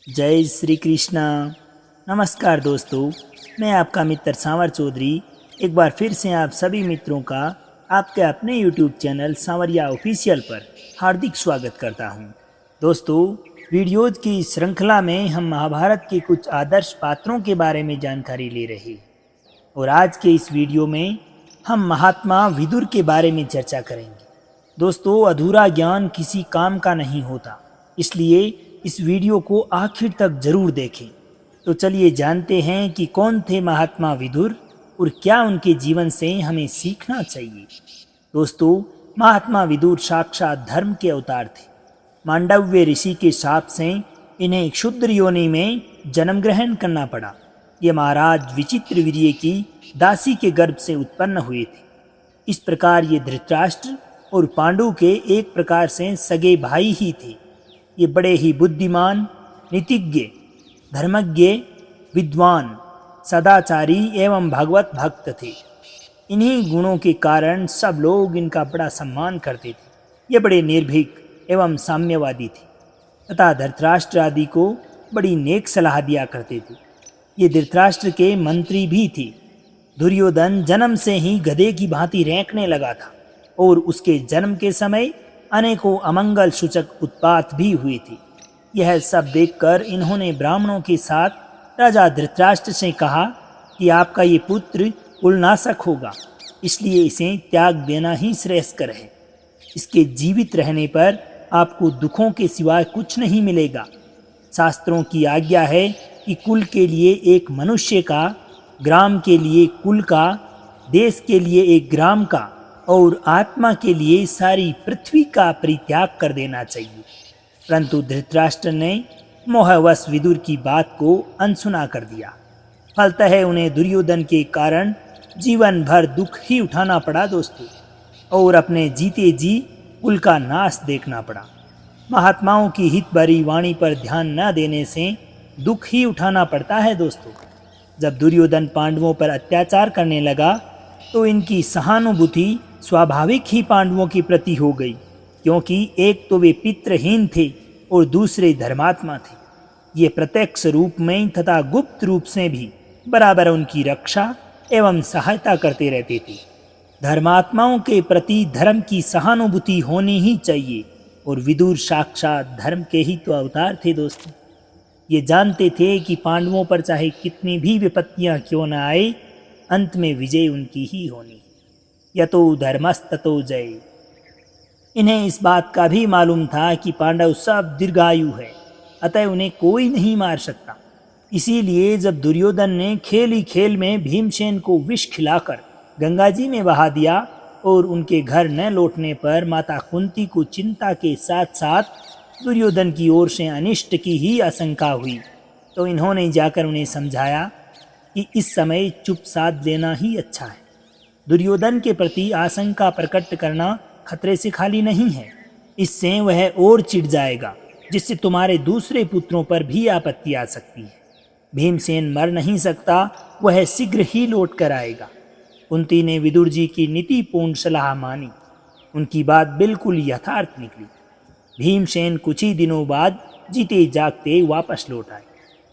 जय श्री कृष्णा। नमस्कार दोस्तों, मैं आपका मित्र सांवर चौधरी एक बार फिर से आप सभी मित्रों का आपके अपने YouTube चैनल सांवरिया ऑफिशियल पर हार्दिक स्वागत करता हूं। दोस्तों, वीडियोज़ की श्रृंखला में हम महाभारत के कुछ आदर्श पात्रों के बारे में जानकारी ले रहे हैं और आज के इस वीडियो में हम महात्मा विदुर के बारे में चर्चा करेंगे। दोस्तों, अधूरा ज्ञान किसी काम का नहीं होता, इसलिए इस वीडियो को आखिर तक जरूर देखें। तो चलिए जानते हैं कि कौन थे महात्मा विदुर और क्या उनके जीवन से हमें सीखना चाहिए। दोस्तों, महात्मा विदुर साक्षात धर्म के अवतार थे। मांडव्य ऋषि के शाप से इन्हें क्षुद्र योनि में जन्म ग्रहण करना पड़ा। ये महाराज विचित्र वीर्य की दासी के गर्भ से उत्पन्न हुए थे। इस प्रकार ये धृतराष्ट्र और पांडु के एक प्रकार से सगे भाई ही थे। ये बड़े ही बुद्धिमान, नीतिज्ञ, धर्मज्ञ, विद्वान, सदाचारी एवं भगवत भक्त थे। इन्हीं गुणों के कारण सब लोग इनका बड़ा सम्मान करते थे। ये बड़े निर्भीक एवं साम्यवादी थे तथा धृतराष्ट्र आदि को बड़ी नेक सलाह दिया करते थे। ये धृतराष्ट्र के मंत्री भी थे। दुर्योधन जन्म से ही गधे की भांति रेंकने लगा था और उसके जन्म के समय अनेकों अमंगल सूचक उत्पात भी हुए थे। यह सब देखकर इन्होंने ब्राह्मणों के साथ राजा धृतराष्ट्र से कहा कि आपका ये पुत्र कुलनाशक होगा, इसलिए इसे त्याग देना ही श्रेयस्कर है। इसके जीवित रहने पर आपको दुखों के सिवाय कुछ नहीं मिलेगा। शास्त्रों की आज्ञा है कि कुल के लिए एक मनुष्य का, ग्राम के लिए कुल का, देश के लिए एक ग्राम का और आत्मा के लिए सारी पृथ्वी का परित्याग कर देना चाहिए। परंतु धृतराष्ट्र ने मोहवश विदुर की बात को अनसुना कर दिया। फलतः उन्हें दुर्योधन के कारण जीवन भर दुख ही उठाना पड़ा दोस्तों, और अपने जीते जी कुल का नाश देखना पड़ा। महात्माओं की हित भरी वाणी पर ध्यान न देने से दुख ही उठाना पड़ता है दोस्तों। जब दुर्योधन पांडवों पर अत्याचार करने लगा तो इनकी सहानुभूति स्वाभाविक ही पांडवों के प्रति हो गई, क्योंकि एक तो वे पितृहीन थे और दूसरे धर्मात्मा थे। ये प्रत्यक्ष रूप में तथा गुप्त रूप से भी बराबर उनकी रक्षा एवं सहायता करते रहते थे। धर्मात्माओं के प्रति धर्म की सहानुभूति होनी ही चाहिए और विदुर साक्षात धर्म के ही तो अवतार थे दोस्तों। ये जानते थे कि पांडवों पर चाहे कितनी भी विपत्तियां क्यों न आए, अंत में विजय उनकी ही होनी। यतो धर्मस्ततो जय। इन्हें इस बात का भी मालूम था कि पांडव सब दीर्घायु है, अतः उन्हें कोई नहीं मार सकता। इसीलिए जब दुर्योधन ने खेल ही खेल में भीमसेन को विष खिलाकर गंगा जी में बहा दिया और उनके घर न लौटने पर माता कुंती को चिंता के साथ साथ दुर्योधन की ओर से अनिष्ट की ही आशंका हुई, तो इन्होंने जाकर उन्हें समझाया कि इस समय चुप साध लेना ही अच्छा है। दुर्योधन के प्रति आशंका प्रकट करना खतरे से खाली नहीं है। इससे वह और चिढ़ जाएगा, जिससे तुम्हारे दूसरे पुत्रों पर भी आपत्ति आ सकती है। भीमसेन मर नहीं सकता, वह शीघ्र ही लौट कर आएगा। कुंती ने विदुर जी की नीतिपूर्ण सलाह मानी। उनकी बात बिल्कुल यथार्थ निकली। भीमसेन कुछ ही दिनों बाद जीते जागते वापस लौट आए।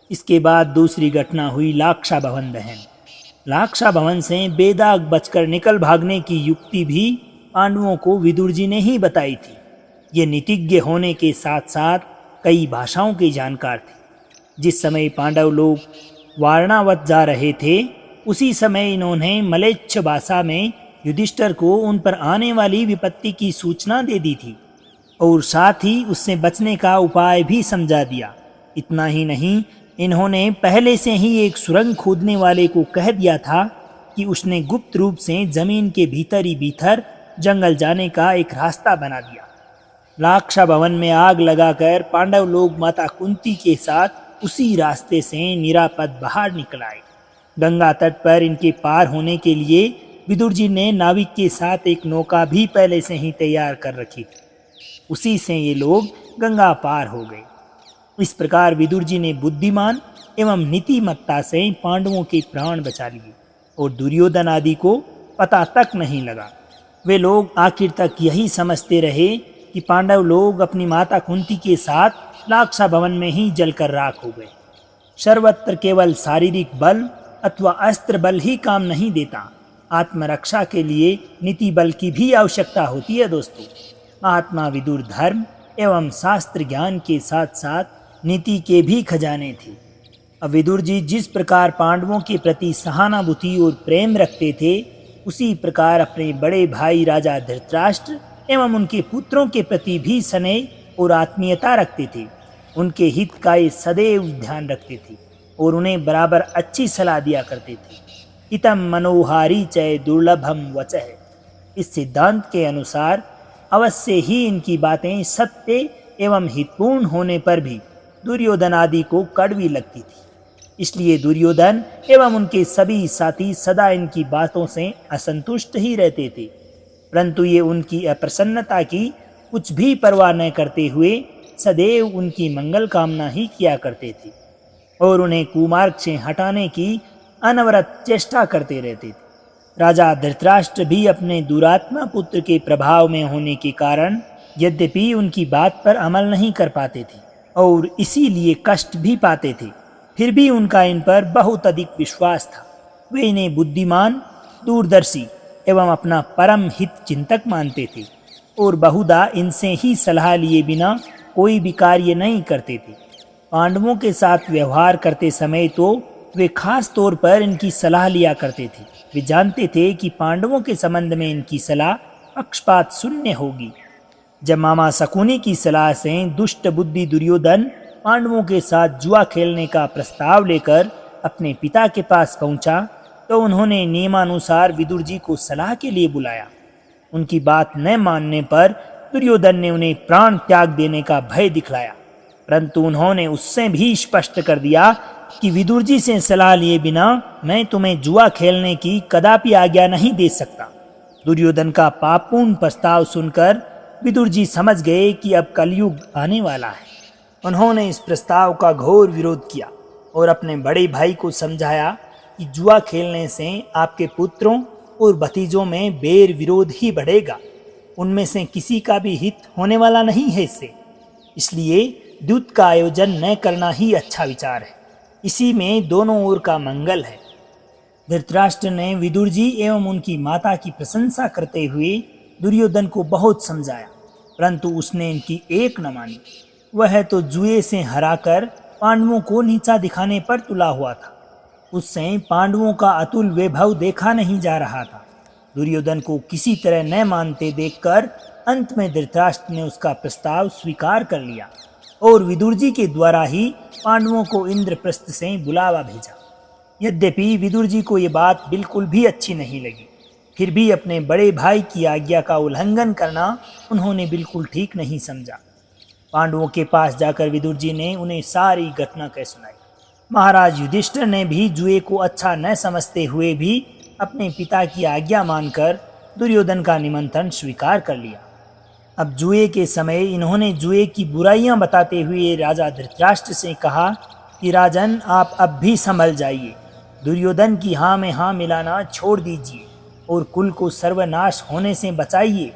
इसके बाद दूसरी घटना हुई लाक्षा भवन दहन। लाक्षा भवन से बेदाग बचकर निकल भागने की युक्ति भी पांडवों को विदुर जी ने ही बताई थी। ये नीतिज्ञ होने के साथ साथ कई भाषाओं के जानकार थे। जिस समय पांडव लोग वारणावत जा रहे थे, उसी समय इन्होंने मलेच्छ भाषा में युधिष्ठिर को उन पर आने वाली विपत्ति की सूचना दे दी थी और साथ ही उससे बचने का उपाय भी समझा दिया। इतना ही नहीं, इन्होंने पहले से ही एक सुरंग खोदने वाले को कह दिया था कि उसने गुप्त रूप से जमीन के भीतर ही भीतर जंगल जाने का एक रास्ता बना दिया। लाक्षा भवन में आग लगाकर पांडव लोग माता कुंती के साथ उसी रास्ते से निरापद बाहर निकल आए। गंगा तट पर इनके पार होने के लिए विदुर जी ने नाविक के साथ एक नौका भी पहले से ही तैयार कर रखी थी। उसी से ये लोग गंगा पार हो गए। इस प्रकार विदुर जी ने बुद्धिमान एवं नीतिमत्ता से पांडवों के प्राण बचा लिए और दुर्योधन आदि को पता तक नहीं लगा। वे लोग आखिर तक यही समझते रहे कि पांडव लोग अपनी माता कुंती के साथ लाक्षा भवन में ही जलकर राख हो गए। सर्वत्र केवल शारीरिक बल अथवा अस्त्र बल ही काम नहीं देता, आत्मरक्षा के लिए नीति बल की भी आवश्यकता होती है दोस्तों। महात्मा विदुर धर्म एवं शास्त्र ज्ञान के साथ साथ नीति के भी खजाने थे। अब विदुर जी जिस प्रकार पांडवों के प्रति सहानुभूति और प्रेम रखते थे, उसी प्रकार अपने बड़े भाई राजा धृतराष्ट्र एवं उनके पुत्रों के प्रति भी स्नेह और आत्मीयता रखते थे। उनके हित का ये सदैव ध्यान रखते थे और उन्हें बराबर अच्छी सलाह दिया करते थे। हितम मनोहारी चय दुर्लभम वचः, इस सिद्धांत के अनुसार अवश्य ही इनकी बातें सत्य एवं हितपूर्ण होने पर भी दुर्योधन आदि को कड़वी लगती थी। इसलिए दुर्योधन एवं उनके सभी साथी सदा इनकी बातों से असंतुष्ट ही रहते थे, परंतु ये उनकी अप्रसन्नता की कुछ भी परवाह न करते हुए सदैव उनकी मंगल कामना ही किया करते थे और उन्हें कुमार्ग से हटाने की अनवरत चेष्टा करते रहते थे। राजा धृतराष्ट्र भी अपने दुरात्मा पुत्र के प्रभाव में होने के कारण यद्यपि उनकी बात पर अमल नहीं कर पाते थे और इसीलिए कष्ट भी पाते थे, फिर भी उनका इन पर बहुत अधिक विश्वास था। वे इन्हें बुद्धिमान, दूरदर्शी एवं अपना परम हित चिंतक मानते थे और बहुधा इनसे ही सलाह लिए बिना कोई भी कार्य नहीं करते थे। पांडवों के साथ व्यवहार करते समय तो वे खास तौर पर इनकी सलाह लिया करते थे। वे जानते थे कि पांडवों के संबंध में इनकी सलाह पक्षपात शून्य होगी। जब मामा शकुनी की सलाह से दुष्ट बुद्धि दुर्योधन पांडवों के साथ जुआ खेलने का प्रस्ताव लेकर अपने पिता के पास पहुंचा, तो उन्होंने नियमानुसार विदुर जी को सलाह के लिए बुलाया। उनकी बात न मानने पर दुर्योधन ने उन्हें प्राण त्याग देने का भय दिखलाया, परंतु उन्होंने उससे भी स्पष्ट कर दिया कि विदुर जी से सलाह लिए बिना मैं तुम्हें जुआ खेलने की कदापि आज्ञा नहीं दे सकता। दुर्योधन का पापपूर्ण प्रस्ताव सुनकर विदुर जी समझ गए कि अब कलयुग आने वाला है। उन्होंने इस प्रस्ताव का घोर विरोध किया और अपने बड़े भाई को समझाया कि जुआ खेलने से आपके पुत्रों और भतीजों में बैर विरोध ही बढ़ेगा, उनमें से किसी का भी हित होने वाला नहीं है इसलिए युद्ध का आयोजन न करना ही अच्छा विचार है। इसी में दोनों ओर का मंगल है। धृतराष्ट्र ने विदुर जी एवं उनकी माता की प्रशंसा करते हुए दुर्योधन को बहुत समझाया, परंतु उसने इनकी एक न मानी। वह तो जुए से हराकर पांडवों को नीचा दिखाने पर तुला हुआ था। उससे पांडवों का अतुल वैभव देखा नहीं जा रहा था। दुर्योधन को किसी तरह न मानते देखकर अंत में धृतराष्ट्र ने उसका प्रस्ताव स्वीकार कर लिया और विदुर जी के द्वारा ही पांडवों को इंद्रप्रस्थ से बुलावा भेजा। यद्यपि विदुर जी को ये बात बिल्कुल भी अच्छी नहीं लगी, फिर भी अपने बड़े भाई की आज्ञा का उल्लंघन करना उन्होंने बिल्कुल ठीक नहीं समझा। पांडवों के पास जाकर विदुर जी ने उन्हें सारी घटना कह सुनाई। महाराज युधिष्ठिर ने भी जुए को अच्छा न समझते हुए भी अपने पिता की आज्ञा मानकर दुर्योधन का निमंत्रण स्वीकार कर लिया। अब जुए के समय इन्होंने जुए की बुराइयां बताते हुए राजा धृतराष्ट्र से कहा कि राजन, आप अब भी संभल जाइए, दुर्योधन की हाँ में हाँ मिलाना छोड़ दीजिए और कुल को सर्वनाश होने से बचाइए।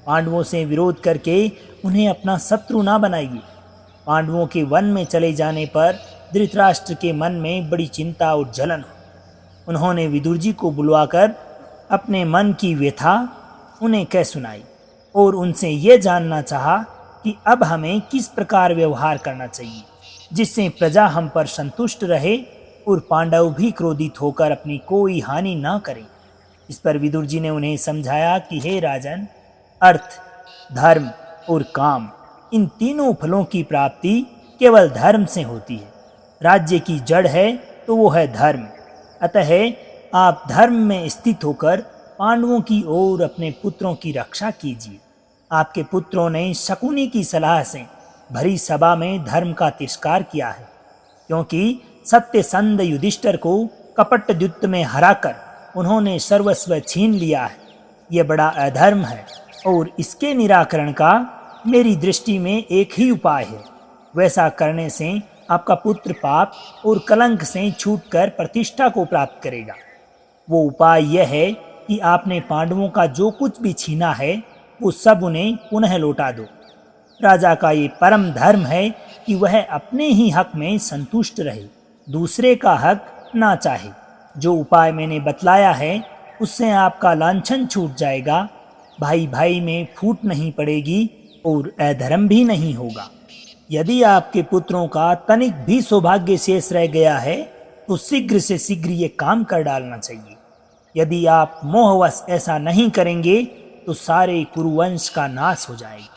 पांडवों से विरोध करके उन्हें अपना शत्रु ना बनाइए। पांडवों के वन में चले जाने पर धृतराष्ट्र के मन में बड़ी चिंता और जलन हो। उन्होंने विदुर जी को बुलवाकर अपने मन की व्यथा उन्हें कह सुनाई और उनसे ये जानना चाहा कि अब हमें किस प्रकार व्यवहार करना चाहिए जिससे प्रजा हम पर संतुष्ट रहे और पांडव भी क्रोधित होकर अपनी कोई हानि ना करें। इस पर विदुर जी ने उन्हें समझाया कि हे राजन, अर्थ, धर्म और काम, इन तीनों फलों की प्राप्ति केवल धर्म से होती है। राज्य की जड़ है तो वो है धर्म। अतः आप धर्म में स्थित होकर पांडवों की ओर अपने पुत्रों की रक्षा कीजिए। आपके पुत्रों ने शकुनी की सलाह से भरी सभा में धर्म का तिरस्कार किया है, क्योंकि सत्यसंध युधिष्ठिर को कपट युद्ध में हराकर उन्होंने सर्वस्व छीन लिया है। यह बड़ा अधर्म है और इसके निराकरण का मेरी दृष्टि में एक ही उपाय है। वैसा करने से आपका पुत्र पाप और कलंक से छूटकर प्रतिष्ठा को प्राप्त करेगा। वो उपाय यह है कि आपने पांडवों का जो कुछ भी छीना है वो सब उन्हें पुनः लौटा दो। राजा का ये परम धर्म है कि वह अपने ही हक में संतुष्ट रहे, दूसरे का हक ना चाहे। जो उपाय मैंने बतलाया है उससे आपका लांछन छूट जाएगा, भाई भाई में फूट नहीं पड़ेगी और अधर्म भी नहीं होगा। यदि आपके पुत्रों का तनिक भी सौभाग्य शेष रह गया है तो शीघ्र से शीघ्र ये काम कर डालना चाहिए। यदि आप मोहवश ऐसा नहीं करेंगे तो सारे कुरुवंश का नाश हो जाएगा।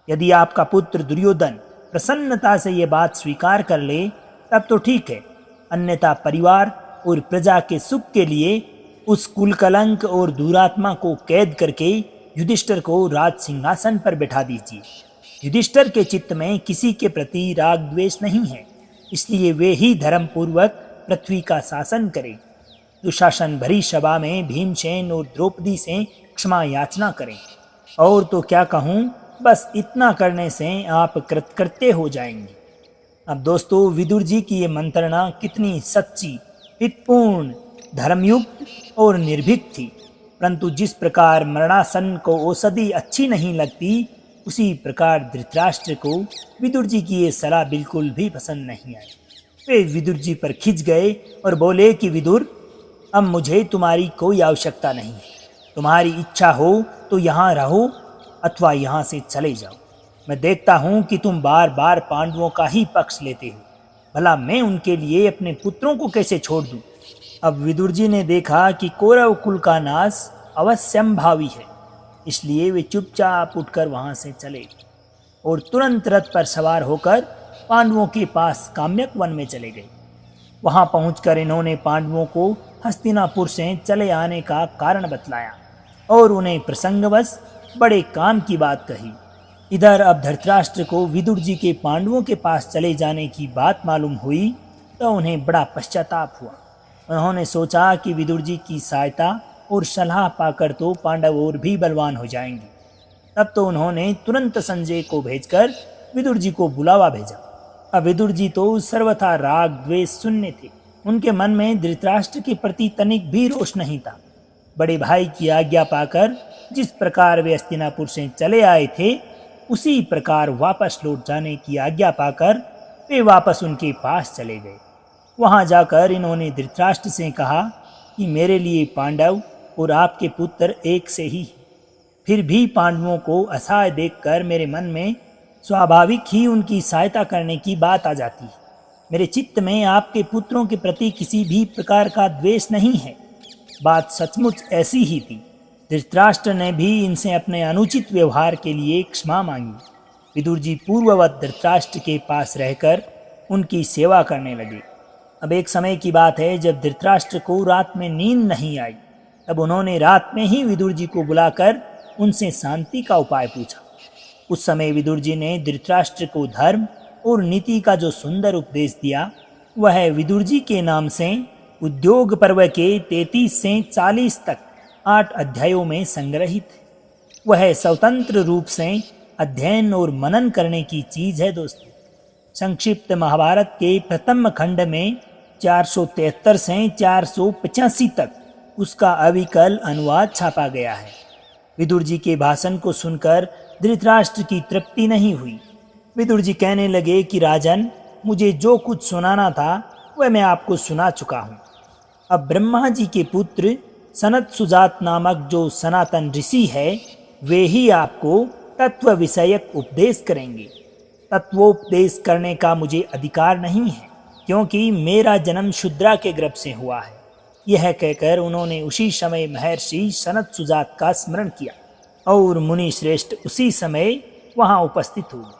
यदि आपका पुत्र दुर्योधन प्रसन्नता से ये बात स्वीकार कर ले तब तो ठीक है, अन्यथा परिवार और प्रजा के सुख के लिए उस कुलकलंक और दुरात्मा को कैद करके युधिष्ठिर को राज सिंहासन पर बैठा दीजिए। युधिष्ठिर के चित्त में किसी के प्रति राग द्वेष नहीं है, इसलिए वे ही धर्मपूर्वक पृथ्वी का शासन करें। दुशासन भरी सभा में भीमसेन और द्रौपदी से क्षमा याचना करें। और तो क्या कहूँ, बस इतना करने से आप कृतकृत्य हो जाएंगे। अब दोस्तों, विदुर जी की ये मंत्रणा कितनी सच्ची, हितपूर्ण, धर्मयुक्त और निर्भीक थी, परंतु जिस प्रकार मरणासन को औषधि अच्छी नहीं लगती, उसी प्रकार धृतराष्ट्र को विदुर जी की ये सलाह बिल्कुल भी पसंद नहीं आई। वे विदुर जी पर खिंच गए और बोले कि विदुर, अब मुझे तुम्हारी कोई आवश्यकता नहीं है। तुम्हारी इच्छा हो तो यहाँ रहो अथवा यहाँ से चले जाओ। मैं देखता हूँ कि तुम बार बार पांडवों का ही पक्ष लेते हो, भला मैं उनके लिए अपने पुत्रों को कैसे छोड़ दूँ। अब विदुर जी ने देखा कि कौरव कुल का नाश अवश्यंभावी है, इसलिए वे चुपचाप उठकर वहाँ से चले और तुरंत रथ पर सवार होकर पांडवों के पास काम्यक वन में चले गए। वहाँ पहुंचकर इन्होंने पांडवों को हस्तिनापुर से चले आने का कारण बतलाया और उन्हें प्रसंगवश बड़े काम की बात कही। इधर अब धृतराष्ट्र को विदुर जी के पांडवों के पास चले जाने की बात मालूम हुई तो उन्हें बड़ा पश्चाताप हुआ। उन्होंने सोचा कि विदुर जी की सहायता और सलाह पाकर तो पांडव और भी बलवान हो जाएंगे। तब तो उन्होंने तुरंत संजय को भेजकर विदुर जी को बुलावा भेजा। अब विदुर जी तो सर्वथा राग द्वेष शून्य थे। उनके मन में धृतराष्ट्र के प्रति तनिक भी रोष नहीं था। बड़े भाई की आज्ञा पाकर जिस प्रकार वे हस्तिनापुर से चले आए थे, उसी प्रकार वापस लौट जाने की आज्ञा पाकर वे वापस उनके पास चले गए। वहां जाकर इन्होंने धृतराष्ट्र से कहा कि मेरे लिए पांडव और आपके पुत्र एक से ही, फिर भी पांडवों को असहाय देखकर मेरे मन में स्वाभाविक ही उनकी सहायता करने की बात आ जाती है। मेरे चित्त में आपके पुत्रों के प्रति किसी भी प्रकार का द्वेष नहीं है। बात सचमुच ऐसी ही थी। धृतराष्ट्र ने भी इनसे अपने अनुचित व्यवहार के लिए क्षमा मांगी। विदुर जी पूर्ववत धृतराष्ट्र के पास रहकर उनकी सेवा करने लगे। अब एक समय की बात है जब धृतराष्ट्र को रात में नींद नहीं आई, तब उन्होंने रात में ही विदुर जी को बुलाकर उनसे शांति का उपाय पूछा। उस समय विदुर जी ने धृतराष्ट्र को धर्म और नीति का जो सुंदर उपदेश दिया, वह विदुर जी के नाम से उद्योग पर्व के 33 से 40 तक 8 अध्यायों में संग्रहित है। वह स्वतंत्र रूप से अध्ययन और मनन करने की चीज है दोस्तों। संक्षिप्त महाभारत के प्रथम खंड में 473 से 485 तक उसका अविकल अनुवाद छापा गया है। विदुर जी के भाषण को सुनकर धृतराष्ट्र की तृप्ति नहीं हुई। विदुर जी कहने लगे कि राजन, मुझे जो कुछ सुनाना था वह मैं आपको सुना चुका हूँ। अब ब्रह्मा जी के पुत्र सनत सुजात नामक जो सनातन ऋषि है, वे ही आपको तत्व विषयक उपदेश करेंगे। तत्वोपदेश करने का मुझे अधिकार नहीं है, क्योंकि मेरा जन्म शूद्रा के गर्भ से हुआ है। यह कहकर उन्होंने उसी समय महर्षि सनत सुजात का स्मरण किया और मुनि श्रेष्ठ उसी समय वहां उपस्थित हो गए।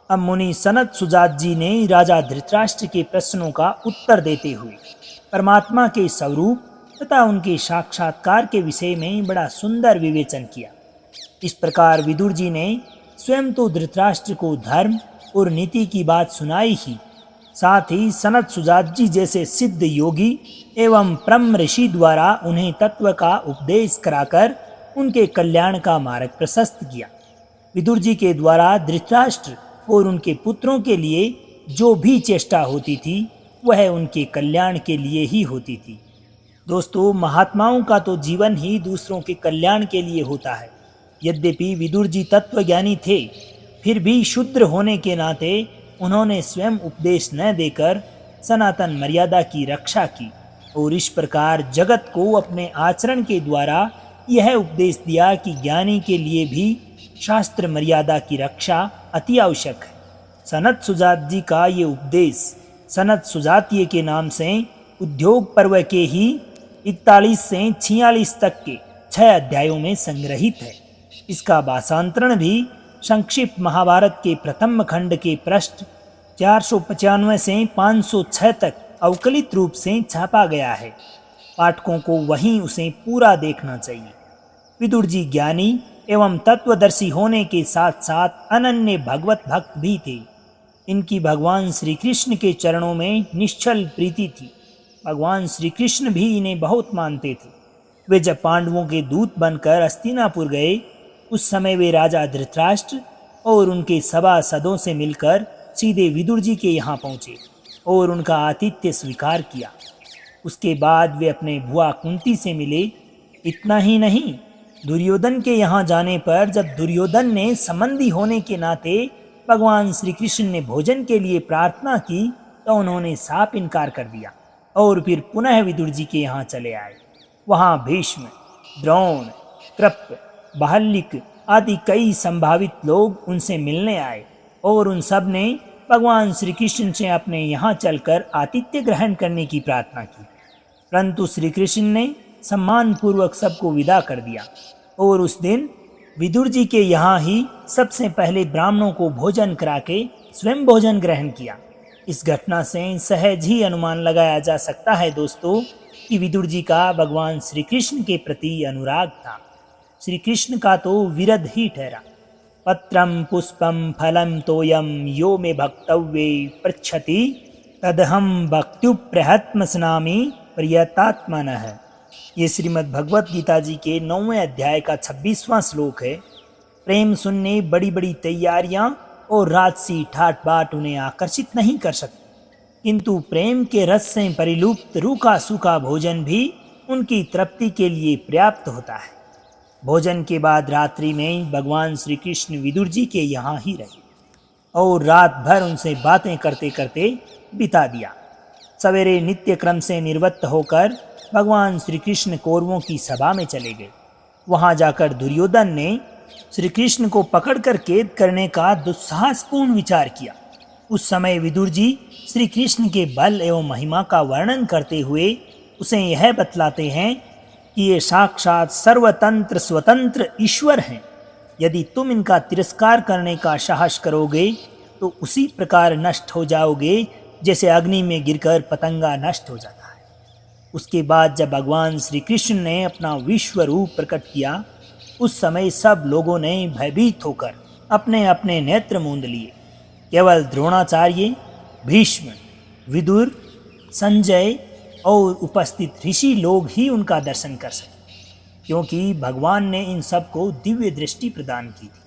अब मुनि सनत सुजात जी ने राजा धृतराष्ट्र के प्रश्नों का उत्तर देते हुए परमात्मा के स्वरूप तथा उनके साक्षात्कार के विषय में बड़ा सुंदर विवेचन किया। इस प्रकार विदुर जी ने स्वयं तो धृतराष्ट्र को धर्म और नीति की बात सुनाई ही, साथ ही सनत सुजात जी जैसे सिद्ध योगी एवं परम ऋषि द्वारा उन्हें तत्व का उपदेश कराकर उनके कल्याण का मार्ग प्रशस्त किया। विदुर जी के द्वारा धृतराष्ट्र और उनके पुत्रों के लिए जो भी चेष्टा होती थी, वह उनके कल्याण के लिए ही होती थी। दोस्तों, महात्माओं का तो जीवन ही दूसरों के कल्याण के लिए होता है। यद्यपि विदुर जी तत्वज्ञानी थे, फिर भी शूद्र होने के नाते उन्होंने स्वयं उपदेश न देकर सनातन मर्यादा की रक्षा की और इस प्रकार जगत को अपने आचरण के द्वारा यह उपदेश दिया कि ज्ञानी के लिए भी शास्त्र मर्यादा की रक्षा अति आवश्यक है। सनत सुजात जी का ये उपदेश सनत सुजातीय के नाम से उद्योग पर्व के ही 41 से 46 तक के 6 अध्यायों में संग्रहित है। इसका भाषांतरण भी संक्षिप्त महाभारत के प्रथम खंड के पृष्ठ 495 से 506 तक अवकलित रूप से छापा गया है। पाठकों को वहीं उसे पूरा देखना चाहिए। विदुर जी ज्ञानी एवं तत्वदर्शी होने के साथ साथ अनन्य भगवत भक्त भी थे। इनकी भगवान श्री कृष्ण के चरणों में निश्चल प्रीति थी। भगवान श्री कृष्ण भी इन्हें बहुत मानते थे। वे जब पांडवों के दूत बनकर हस्तिनापुर गए, उस समय वे राजा धृतराष्ट्र और उनके सभासदों से मिलकर सीधे विदुर जी के यहाँ पहुँचे और उनका आतिथ्य स्वीकार किया। उसके बाद वे अपने बुआ कुंती से मिले। इतना ही नहीं, दुर्योधन के यहाँ जाने पर जब दुर्योधन ने संबंधी होने के नाते भगवान श्री कृष्ण ने भोजन के लिए प्रार्थना की तो उन्होंने साफ इनकार कर दिया और फिर पुनः विदुर जी के यहाँ चले आए। वहाँ भीष्म, द्रोण, कृप, बाहलिक आदि कई संभावित लोग उनसे मिलने आए और उन सब ने भगवान श्री कृष्ण से अपने यहाँ चलकर आतिथ्य ग्रहण करने की प्रार्थना की, परंतु श्री कृष्ण ने सम्मानपूर्वक सबको विदा कर दिया और उस दिन विदुर जी के यहाँ ही सबसे पहले ब्राह्मणों को भोजन करा के स्वयं भोजन ग्रहण किया। इस घटना से सहज ही अनुमान लगाया जा सकता है दोस्तों कि विदुर जी का भगवान श्री कृष्ण के प्रति अनुराग था। श्री कृष्ण का तो विरध ही ठहरा। पत्रम पुष्पम फलम तोयम यो मे भक्तव्ये पृच्छति तदहम भक्त्युप्रहत्म स्नामि प्रियतात्मनः। ये श्रीमद् भगवत गीता जी के 9वें अध्याय का 26वां श्लोक है। प्रेम सुनने बड़ी बड़ी तैयारियां और राजसी ठाट बाट उन्हें आकर्षित नहीं कर सकती, किंतु प्रेम के रस से परिलुप्त रूखा सूखा भोजन भी उनकी तृप्ति के लिए पर्याप्त होता है। भोजन के बाद रात्रि में भगवान श्री कृष्ण विदुर जी के यहाँ ही रहे और रात भर उनसे बातें करते करते बिता दिया। सवेरे नित्य क्रम से निवृत्त होकर भगवान श्री कृष्ण कौरवों की सभा में चले गए। वहां जाकर दुर्योधन ने श्री कृष्ण को पकड़कर कैद करने का दुस्साहसपूर्ण विचार किया। उस समय विदुर जी श्री कृष्ण के बल एवं महिमा का वर्णन करते हुए उसे यह बतलाते हैं कि ये साक्षात सर्वतंत्र स्वतंत्र ईश्वर हैं। यदि तुम इनका तिरस्कार करने का साहस करोगे तो उसी प्रकार नष्ट हो जाओगे जैसे अग्नि में गिरकर पतंगा नष्ट हो जाता है। उसके बाद जब भगवान श्री कृष्ण ने अपना विश्व रूप प्रकट किया, उस समय सब लोगों ने भयभीत होकर अपने अपने नेत्र मूंद लिए। केवल द्रोणाचार्य, भीष्म, विदुर, संजय और उपस्थित ऋषि लोग ही उनका दर्शन कर सके, क्योंकि भगवान ने इन सबको दिव्य दृष्टि प्रदान की थी।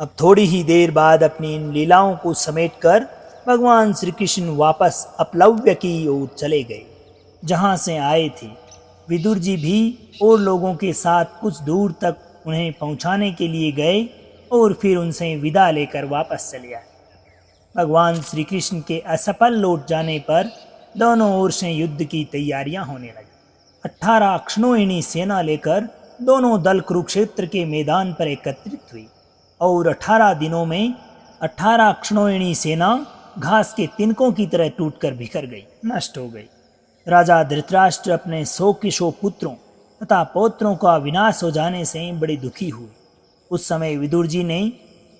अब थोड़ी ही देर बाद अपनी इन लीलाओं को समेटकर भगवान श्री कृष्ण वापस अपलव्य की ओर चले गए, जहाँ से आए थे। विदुर जी भी और लोगों के साथ कुछ दूर तक उन्हें पहुँचाने के लिए गए और फिर उनसे विदा लेकर वापस चले आए। भगवान श्री कृष्ण के असफल लौट जाने पर दोनों ओर से युद्ध की तैयारियां होने लगी। 18 अक्षौहिणी सेना लेकर दोनों दल कुरुक्षेत्र के मैदान पर एकत्रित हुई और 18 दिनों में 18 अक्षौहिणी सेना घास के तिनकों की तरह टूटकर बिखर गई, नष्ट हो गई। राजा धृतराष्ट्र अपने 100 के 100 पुत्रों तथा पौत्रों का विनाश हो जाने से बड़े दुखी हुए। उस समय विदुर जी ने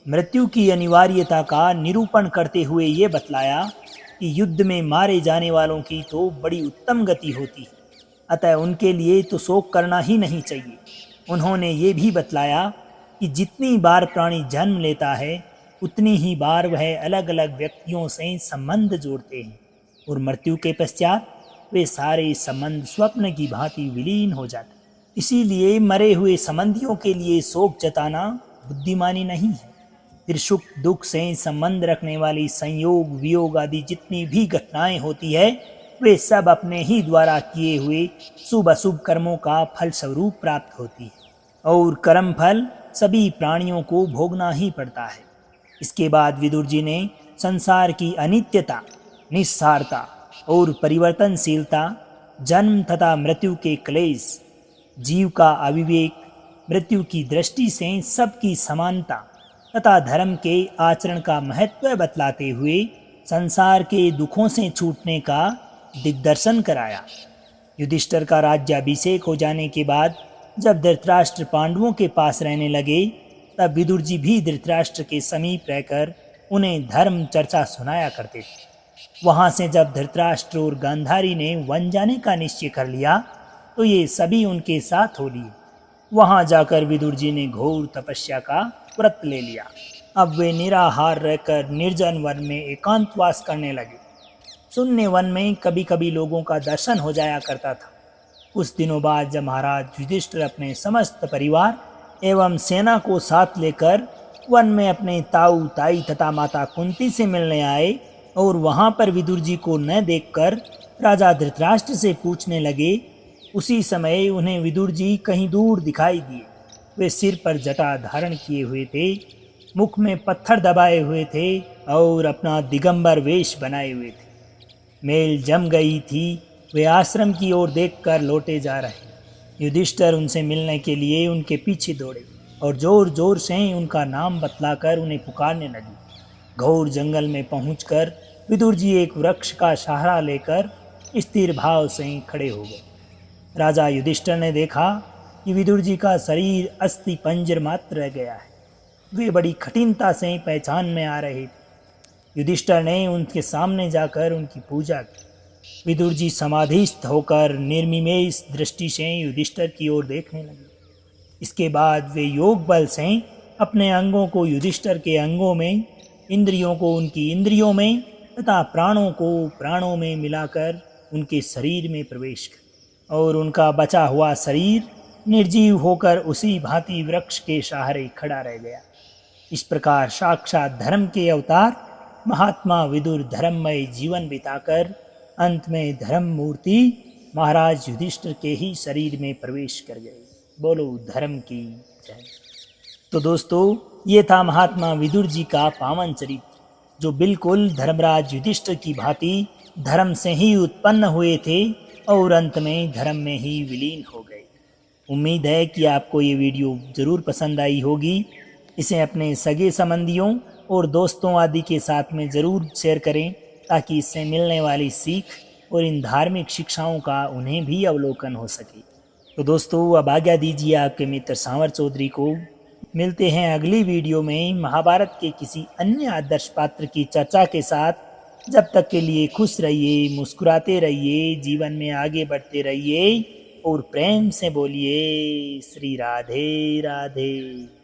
मृत्यु की अनिवार्यता का निरूपण करते हुए ये बतलाया कि युद्ध में मारे जाने वालों की तो बड़ी उत्तम गति होती है, अतः उनके लिए तो शोक करना ही नहीं चाहिए। उन्होंने ये भी बतलाया कि जितनी बार प्राणी जन्म लेता है उतनी ही बार वह अलग अलग व्यक्तियों से संबंध जोड़ते हैं और मृत्यु के पश्चात वे सारे संबंध स्वप्न की भांति विलीन हो जाते हैं। इसीलिए मरे हुए संबंधियों के लिए शोक जताना बुद्धिमानी नहीं है। फिर सुख दुख से संबंध रखने वाली संयोग वियोग आदि जितनी भी घटनाएं होती है वे सब अपने ही द्वारा किए हुए शुभ अशुभ कर्मों का फल स्वरूप प्राप्त होती है और कर्म फल सभी प्राणियों को भोगना ही पड़ता है। इसके बाद विदुर जी ने संसार की अनित्यता, निस्सारता और परिवर्तनशीलता, जन्म तथा मृत्यु के क्लेश, जीव का अविवेक, मृत्यु की दृष्टि से सबकी समानता तथा धर्म के आचरण का महत्व बतलाते हुए संसार के दुखों से छूटने का दिग्दर्शन कराया। युधिष्ठिर का राज्याभिषेक हो जाने के बाद जब धृतराष्ट्र पांडवों के पास रहने लगे, तब विदुर जी भी धृतराष्ट्र के समीप रहकर उन्हें धर्म चर्चा सुनाया करते थे। वहां से जब धृतराष्ट्र और गांधारी ने वन जाने का निश्चय कर लिया, तो ये सभी उनके साथ हो लिए। वहां जाकर विदुर जी ने घोर तपस्या का व्रत ले लिया। अब वे निराहार रहकर निर्जन वन में एकांतवास करने लगे। शून्य वन में कभी कभी लोगों का दर्शन हो जाया करता था। कुछ दिनों बाद जब महाराज युधिष्ठिर अपने समस्त परिवार एवं सेना को साथ लेकर वन में अपने ताऊ ताई तथा माता कुंती से मिलने आए और वहां पर विदुर जी को न देखकर राजा धृतराष्ट्र से पूछने लगे, उसी समय उन्हें विदुर जी कहीं दूर दिखाई दिए। वे सिर पर जटा धारण किए हुए थे, मुख में पत्थर दबाए हुए थे और अपना दिगंबर वेश बनाए हुए थे। मेल जम गई थी। वे आश्रम की ओर देखकर लौटे जा रहे। युधिष्ठिर उनसे मिलने के लिए उनके पीछे दौड़े और जोर जोर से उनका नाम बतलाकर उन्हें पुकारने लगे। घोर जंगल में पहुंचकर विदुर जी एक वृक्ष का सहारा लेकर स्थिर भाव से खड़े हो गए। राजा युधिष्ठिर ने देखा कि विदुर जी का शरीर अस्थि पंजर मात्र रह गया है। वे बड़ी कठिनता से पहचान में आ रहे थे। युधिष्ठिर ने उनके सामने जाकर उनकी पूजा की। विदुर जी समाधिस्थ होकर निर्विमेष दृष्टि से युधिष्ठिर की ओर देखने लगे। इसके बाद वे योग बल से अपने अंगों को युधिष्ठिर के अंगों में, इंद्रियों को उनकी इंद्रियों में तथा प्राणों को प्राणों में मिलाकर उनके शरीर में प्रवेश कर और उनका बचा हुआ शरीर निर्जीव होकर उसी भांति वृक्ष के सहारे खड़ा रह गया। इस प्रकार साक्षात धर्म के अवतार महात्मा विदुर धर्ममय जीवन बिताकर अंत में धर्म मूर्ति महाराज युधिष्ठिर के ही शरीर में प्रवेश कर गए। बोलो धर्म की जय। तो दोस्तों, ये था महात्मा विदुर जी का पावन चरित्र, जो बिल्कुल धर्मराज युधिष्ठिर की भांति धर्म से ही उत्पन्न हुए थे और अंत में धर्म में ही विलीन हो गए। उम्मीद है कि आपको ये वीडियो ज़रूर पसंद आई होगी। इसे अपने सगे संबंधियों और दोस्तों आदि के साथ में ज़रूर शेयर करें, ताकि इससे मिलने वाली सीख और इन धार्मिक शिक्षाओं का उन्हें भी अवलोकन हो सके। तो दोस्तों, अब आज्ञा दीजिए आपके मित्र सांवर चौधरी को। मिलते हैं अगली वीडियो में महाभारत के किसी अन्य आदर्श पात्र की चर्चा के साथ। जब तक के लिए खुश रहिए, मुस्कुराते रहिए, जीवन में आगे बढ़ते रहिए और प्रेम से बोलिए श्री राधे राधे।